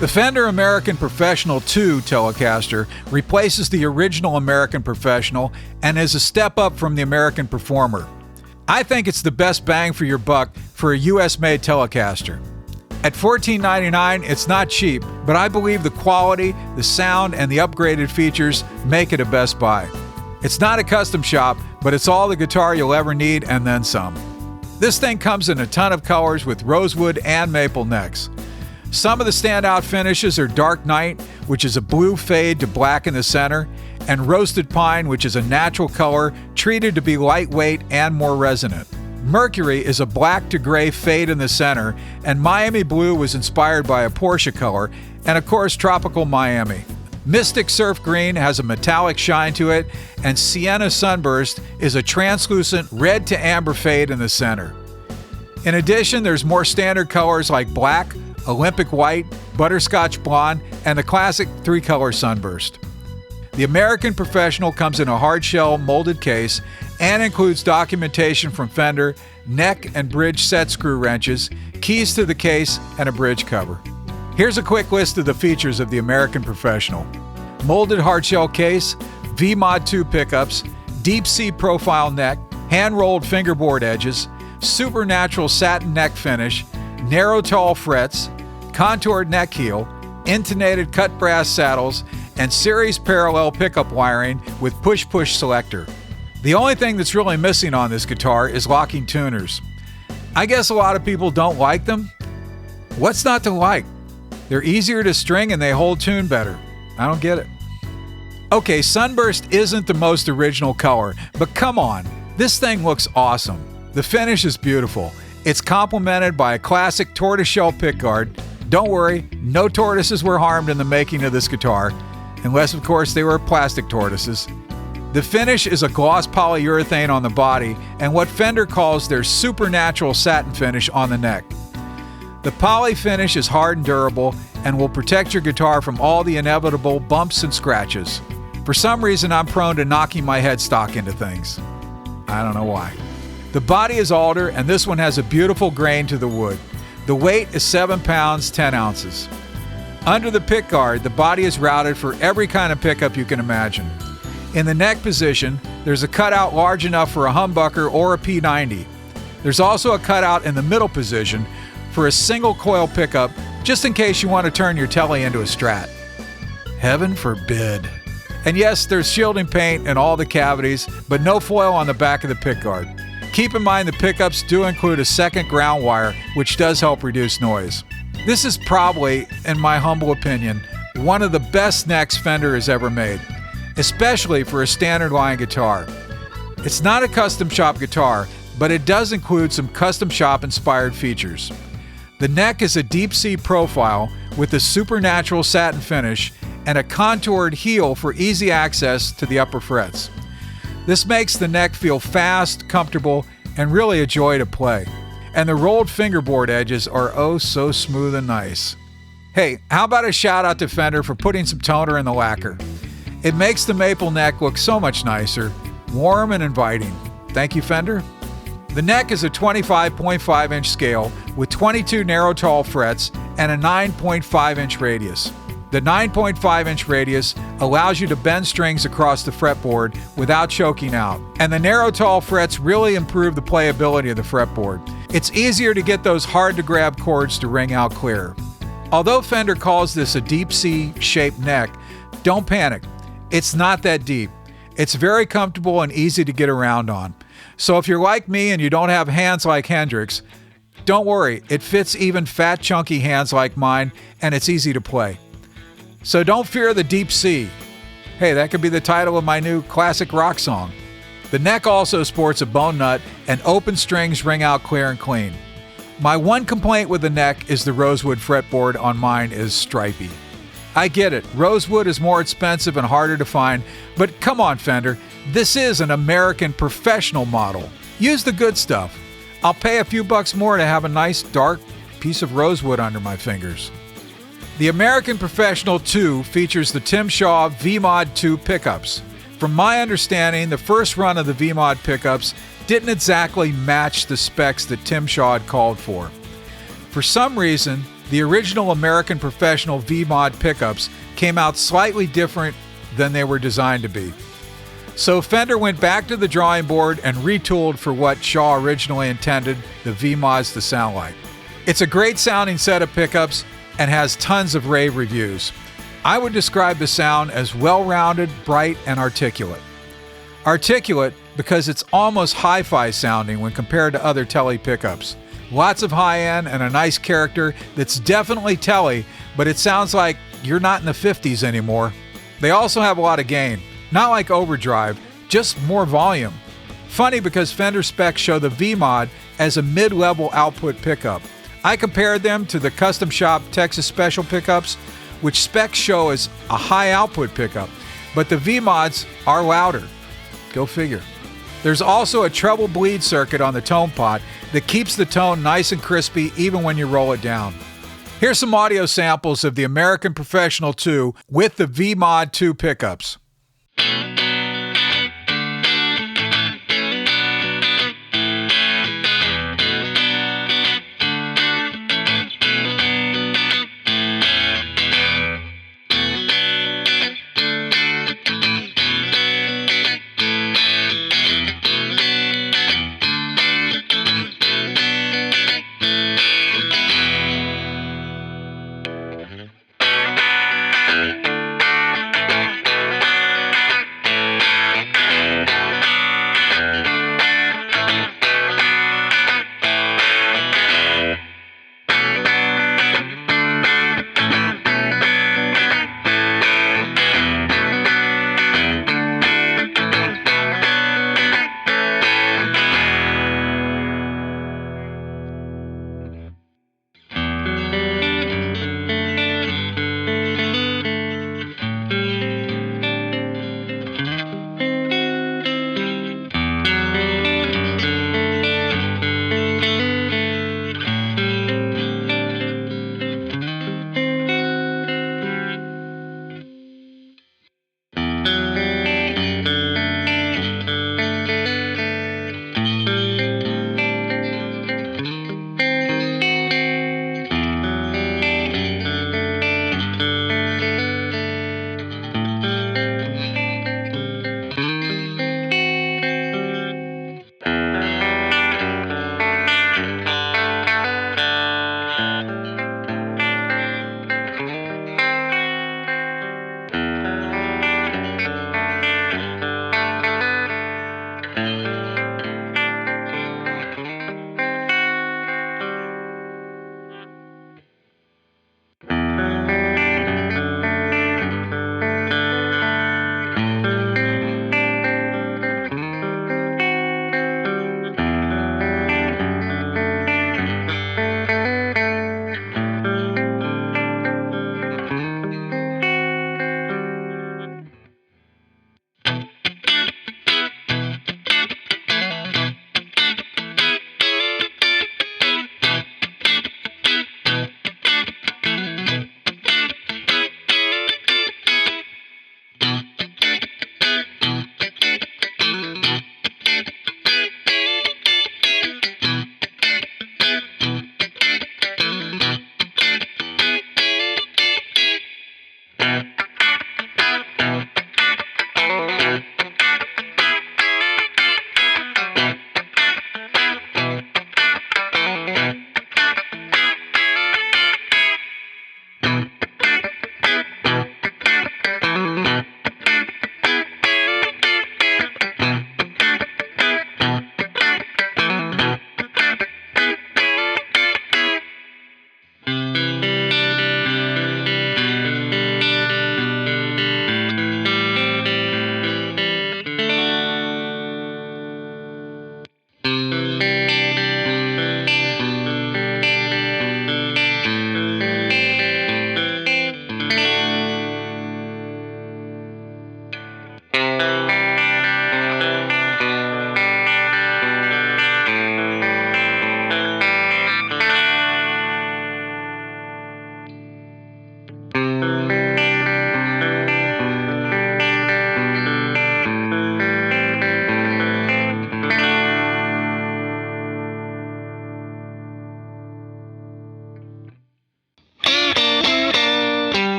The Fender American Professional 2 Telecaster replaces the original American Professional and is a step up from the American Performer. I think it's the best bang for your buck for a US-made Telecaster. At $14.99, it's not cheap, but I believe the quality, the sound, and the upgraded features make it a best buy. It's not a custom shop, but it's all the guitar you'll ever need and then some. This thing comes in a ton of colors with rosewood and maple necks. Some of the standout finishes are Dark Night, which is a blue fade to black in the center, and Roasted Pine, which is a natural color treated to be lightweight and more resonant. Mercury is a black to gray fade in the center, and Miami Blue was inspired by a Porsche color, and of course Tropical Miami. Mystic Surf Green has a metallic shine to it, and Sienna Sunburst is a translucent red to amber fade in the center. In addition, there's more standard colors like black, Olympic white, butterscotch blonde, and the classic 3-color sunburst. The American Professional comes in a hard-shell molded case and includes documentation from Fender, neck and bridge set screw wrenches, keys to the case, and a bridge cover. Here's a quick list of the features of the American Professional. Molded hard-shell case, V-Mod 2 pickups, deep C profile neck, hand-rolled fingerboard edges, supernatural satin neck finish, narrow tall frets, contoured neck heel, intonated cut brass saddles, and series parallel pickup wiring with push-push selector. The only thing that's really missing on this guitar is locking tuners. I guess a lot of people don't like them. What's not to like? They're easier to string and they hold tune better. I don't get it. Okay, Sunburst isn't the most original color, but come on, this thing looks awesome. The finish is beautiful. It's complemented by a classic tortoiseshell pickguard. Don't worry, no tortoises were harmed in the making of this guitar, unless of course they were plastic tortoises. The finish is a gloss polyurethane on the body and what Fender calls their supernatural satin finish on the neck. The poly finish is hard and durable and will protect your guitar from all the inevitable bumps and scratches. For some reason, I'm prone to knocking my headstock into things. I don't know why. The body is alder, and this one has a beautiful grain to the wood. The weight is 7 pounds, 10 ounces. Under the pickguard, the body is routed for every kind of pickup you can imagine. In the neck position, there's a cutout large enough for a humbucker or a P90. There's also a cutout in the middle position for a single coil pickup, just in case you want to turn your Tele into a Strat. Heaven forbid. And yes, there's shielding paint in all the cavities, but no foil on the back of the pickguard. Keep in mind the pickups do include a second ground wire, which does help reduce noise. This is probably, in my humble opinion, one of the best necks Fender has ever made, especially for a standard line guitar. It's not a custom shop guitar, but it does include some custom shop inspired features. The neck is a deep C profile with a supernatural satin finish and a contoured heel for easy access to the upper frets. This makes the neck feel fast, comfortable, and really a joy to play. And the rolled fingerboard edges are oh so smooth and nice. Hey, how about a shout out to Fender for putting some toner in the lacquer? It makes the maple neck look so much nicer, warm and inviting. Thank you, Fender. The neck is a 25.5-inch scale with 22 narrow tall frets and a 9.5-inch radius. The 9.5-inch radius allows you to bend strings across the fretboard without choking out, and the narrow tall frets really improve the playability of the fretboard. It's easier to get those hard-to-grab chords to ring out clear. Although Fender calls this a deep C-shaped neck, don't panic. It's not that deep. It's very comfortable and easy to get around on. So if you're like me and you don't have hands like Hendrix, don't worry, it fits even fat, chunky hands like mine, and it's easy to play. So don't fear the deep C. Hey, that could be the title of my new classic rock song. The neck also sports a bone nut and open strings ring out clear and clean. My one complaint with the neck is the rosewood fretboard on mine is stripy. I get it, rosewood is more expensive and harder to find, but come on Fender, this is an American Professional model. Use the good stuff. I'll pay a few bucks more to have a nice dark piece of rosewood under my fingers. The American Professional 2 features the Tim Shaw V-Mod 2 pickups. From my understanding, the first run of the V-Mod pickups didn't exactly match the specs that Tim Shaw had called for. For some reason, the original American Professional V-Mod pickups came out slightly different than they were designed to be. So Fender went back to the drawing board and retooled for what Shaw originally intended the V-Mods to sound like. It's a great sounding set of pickups and has tons of rave reviews. I would describe the sound as well-rounded, bright, and articulate. Articulate because it's almost hi-fi sounding when compared to other Tele pickups. Lots of high-end and a nice character that's definitely Tele, but it sounds like you're not in the 50s anymore. They also have a lot of gain. Not like overdrive, just more volume. Funny because Fender specs show the V-Mod as a mid-level output pickup. I compared them to the Custom Shop Texas Special pickups, which specs show as a high output pickup, but the V-Mods are louder. Go figure. There's also a treble bleed circuit on the tone pot that keeps the tone nice and crispy even when you roll it down. Here's some audio samples of the American Professional 2 with the V-Mod 2 pickups.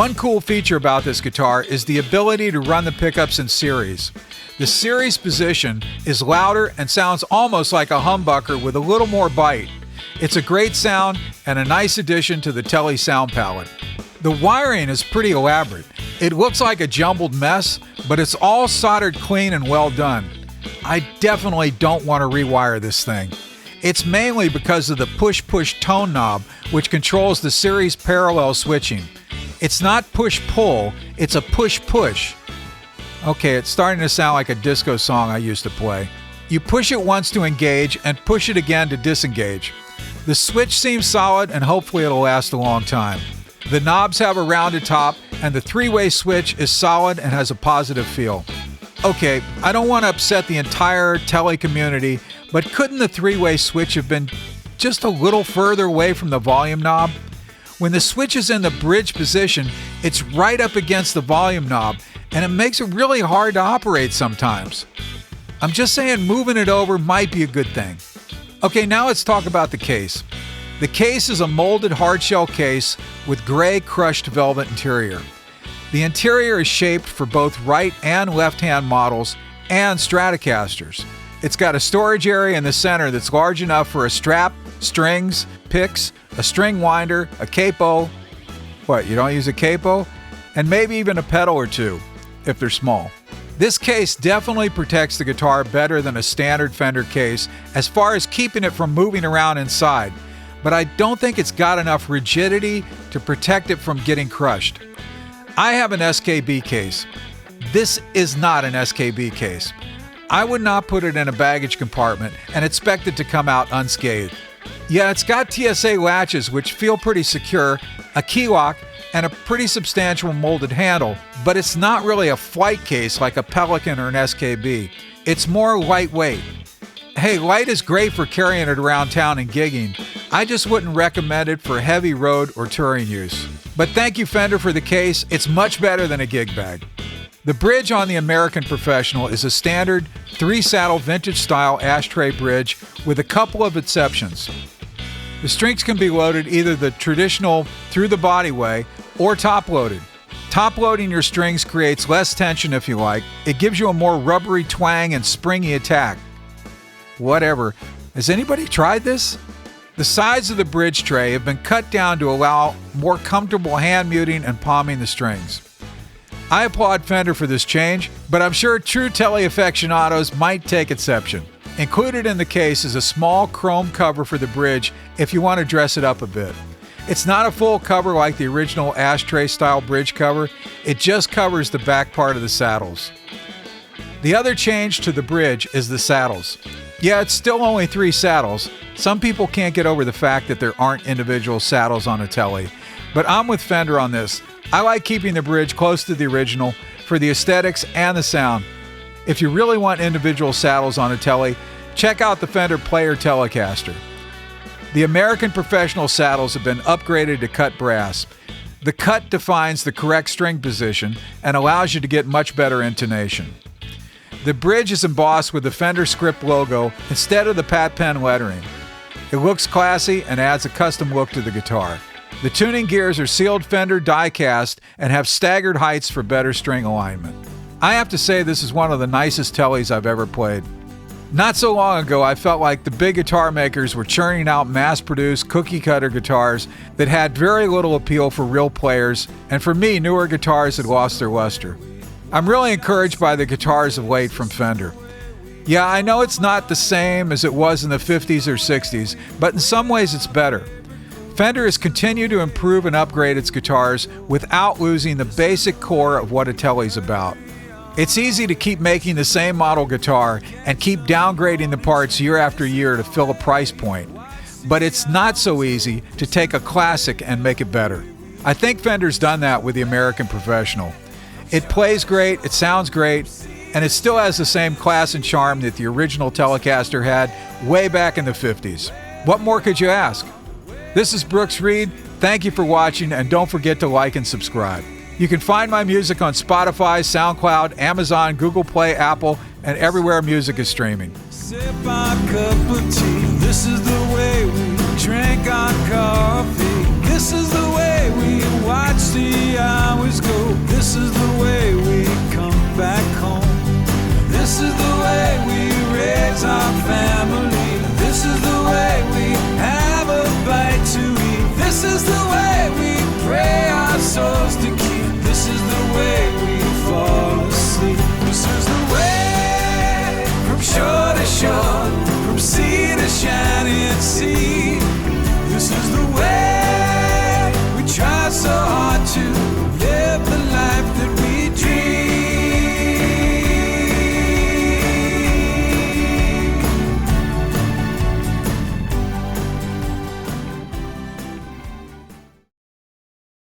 One cool feature about this guitar is the ability to run the pickups in series. The series position is louder and sounds almost like a humbucker with a little more bite. It's a great sound and a nice addition to the Tele sound palette. The wiring is pretty elaborate. It looks like a jumbled mess, but it's all soldered clean and well done. I definitely don't want to rewire this thing. It's mainly because of the push-push tone knob, which controls the series parallel switching. It's not push-pull, it's a push-push. Okay, it's starting to sound like a disco song I used to play. You push it once to engage and push it again to disengage. The switch seems solid and hopefully it'll last a long time. The knobs have a rounded top and the three-way switch is solid and has a positive feel. Okay, I don't want to upset the entire Tele community, but couldn't the three-way switch have been just a little further away from the volume knob? When the switch is in the bridge position, it's right up against the volume knob, and it makes it really hard to operate sometimes. I'm just saying moving it over might be a good thing. Okay, now let's talk about the case. The case is a molded hardshell case with gray crushed velvet interior. The interior is shaped for both right and left-hand models and Stratocasters. It's got a storage area in the center that's large enough for a strap, strings, picks, a string winder, a capo. What, you don't use a capo? And maybe even a pedal or two, if they're small. This case definitely protects the guitar better than a standard Fender case as far as keeping it from moving around inside, but I don't think it's got enough rigidity to protect it from getting crushed. I have an SKB case. This is not an SKB case. I would not put it in a baggage compartment and expect it to come out unscathed. Yeah, it's got TSA latches which feel pretty secure, a key lock, and a pretty substantial molded handle, but it's not really a flight case like a Pelican or an SKB. It's more lightweight. Hey, light is great for carrying it around town and gigging. I just wouldn't recommend it for heavy road or touring use. But thank you, Fender, for the case. It's much better than a gig bag. The bridge on the American Professional is a standard 3-saddle vintage-style ashtray bridge with a couple of exceptions. The strings can be loaded either the traditional through the body way or top-loaded. Top-loading your strings creates less tension if you like. It gives you a more rubbery twang and springy attack. Whatever. Has anybody tried this? The sides of the bridge tray have been cut down to allow more comfortable hand muting and palming the strings. I applaud Fender for this change, but I'm sure true Tele aficionados might take exception. Included in the case is a small chrome cover for the bridge if you want to dress it up a bit. It's not a full cover like the original ashtray-style bridge cover, it just covers the back part of the saddles. The other change to the bridge is the saddles. Yeah, it's still only 3 saddles. Some people can't get over the fact that there aren't individual saddles on a Tele, but I'm with Fender on this. I like keeping the bridge close to the original for the aesthetics and the sound. If you really want individual saddles on a Tele, check out the Fender Player Telecaster. The American Professional saddles have been upgraded to cut brass. The cut defines the correct string position and allows you to get much better intonation. The bridge is embossed with the Fender script logo instead of the Pat Penn lettering. It looks classy and adds a custom look to the guitar. The tuning gears are sealed Fender die-cast and have staggered heights for better string alignment. I have to say this is one of the nicest Teles I've ever played. Not so long ago, I felt like the big guitar makers were churning out mass-produced cookie-cutter guitars that had very little appeal for real players, and for me, newer guitars had lost their luster. I'm really encouraged by the guitars of late from Fender. Yeah, I know it's not the same as it was in the 50s or 60s, but in some ways it's better. Fender has continued to improve and upgrade its guitars without losing the basic core of what a Tele's about. It's easy to keep making the same model guitar and keep downgrading the parts year after year to fill a price point. But it's not so easy to take a classic and make it better. I think Fender's done that with the American Professional. It plays great, it sounds great, and it still has the same class and charm that the original Telecaster had way back in the 50s. What more could you ask? This is Brooks Reid. Thank you for watching, and don't forget to like and subscribe. You can find my music on Spotify, SoundCloud, Amazon, Google Play, Apple, and everywhere music is streaming. Sip our cup of tea. This is the way we drink our coffee. This is the way we watch the hours go. This is the way